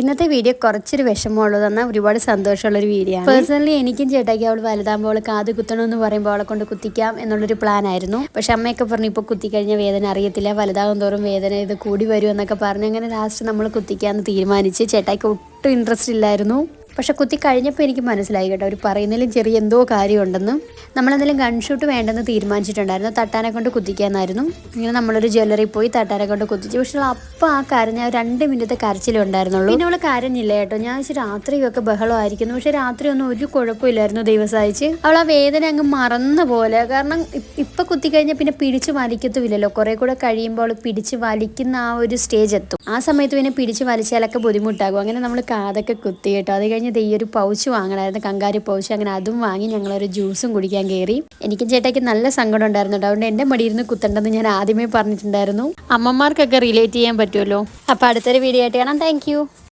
ഇന്നത്തെ വീഡിയോ കുറച്ചൊരു വിഷമമുള്ളത് എന്നാൽ ഒരുപാട് സന്തോഷമുള്ളൊരു വീഡിയോ ആണ്. പേഴ്സണലി എനിക്കും ചേട്ടാക്കി അവൾ വലുതാകുമ്പോൾ അവൾ കാത് കുത്തണമെന്ന് പറയുമ്പോൾ അവളെ കൊണ്ട് കുത്തിക്കാം എന്നുള്ളൊരു പ്ലാൻ ആയിരുന്നു. പക്ഷെ അമ്മയൊക്കെ പറഞ്ഞു ഇപ്പോൾ കുത്തിക്കഴിഞ്ഞാൽ വേദന അറിയത്തില്ല, വലുതാകും തോറും വേദന ഇത് കൂടി വരും എന്നൊക്കെ പറഞ്ഞ് അങ്ങനെ ലാസ്റ്റ് നമ്മൾ കുത്തിക്കാമെന്ന് തീരുമാനിച്ച്. ചേട്ടായിക്ക് ഒട്ടും ഇൻട്രസ്റ്റ് ഇല്ലായിരുന്നു. പക്ഷെ കുത്തി കഴിഞ്ഞപ്പോൾ എനിക്ക് മനസ്സിലായി കേട്ടോ, അവർ പറയുന്നതിലും ചെറിയ എന്തോ കാര്യമുണ്ടെന്ന്. നമ്മളെന്തെങ്കിലും ഗൺഷൂട്ട് വേണ്ടെന്ന് തീരുമാനിച്ചിട്ടുണ്ടായിരുന്നു. തട്ടാനെ കൊണ്ട് കുത്തിക്കാന്നായിരുന്നു. ഇങ്ങനെ നമ്മളൊരു ജ്വല്ലറി പോയി തട്ടാനെ കൊണ്ട് കുത്തിച്ചു. പക്ഷെ അപ്പം ആ കരഞ്ഞ 2 മിനിറ്റത്തെ കരച്ചിലുണ്ടായിരുന്നുള്ളൂ. പിന്നെ അവൾ കരഞ്ഞില്ല കേട്ടോ. ഞാൻ രാത്രിയൊക്കെ ബഹളമായിരിക്കുന്നു, പക്ഷെ രാത്രി ഒന്നും ഒരു കുഴപ്പമില്ലായിരുന്നു. ദൈവം സഹായിച്ച് അവൾ ആ വേദന അങ്ങ് മറന്ന പോലെ. കാരണം ഇപ്പം കുത്തിക്കഴിഞ്ഞാൽ പിന്നെ പിടിച്ച് വലിക്കത്തുമില്ലല്ലോ. കുറെ കൂടെ കഴിയുമ്പോൾ അവൾ പിടിച്ച് വലിക്കുന്ന ആ ഒരു സ്റ്റേജ് എത്തും. ആ സമയത്ത് പിന്നെ പിടിച്ച് വലിച്ചാലൊക്കെ ബുദ്ധിമുട്ടാകും. അങ്ങനെ നമ്മൾ കാതൊക്കെ കുത്തി കേട്ടോ. അത് കഴിഞ്ഞ് ഈ ഒരു പൗച്ച് വാങ്ങണമായിരുന്നു, കങ്കാരി പൗച്ച്. അങ്ങനെ അതും വാങ്ങി ഞങ്ങളൊരു ജ്യൂസും കുടിക്കാൻ കയറി. എനിക്കും ചേട്ടായിക്ക് നല്ല സങ്കടം ഉണ്ടായിരുന്നു. അതുകൊണ്ട് എൻ്റെ മടിയിരുന്ന് കുത്തണ്ടെന്ന് ഞാൻ ആദ്യമേ പറഞ്ഞിട്ടുണ്ടായിരുന്നു. അമ്മമാർക്കൊക്കെ റിലേറ്റ് ചെയ്യാൻ പറ്റുമല്ലോ. അപ്പോൾ അടുത്തൊരു വീഡിയോ ആയിട്ട് കാണാം. താങ്ക്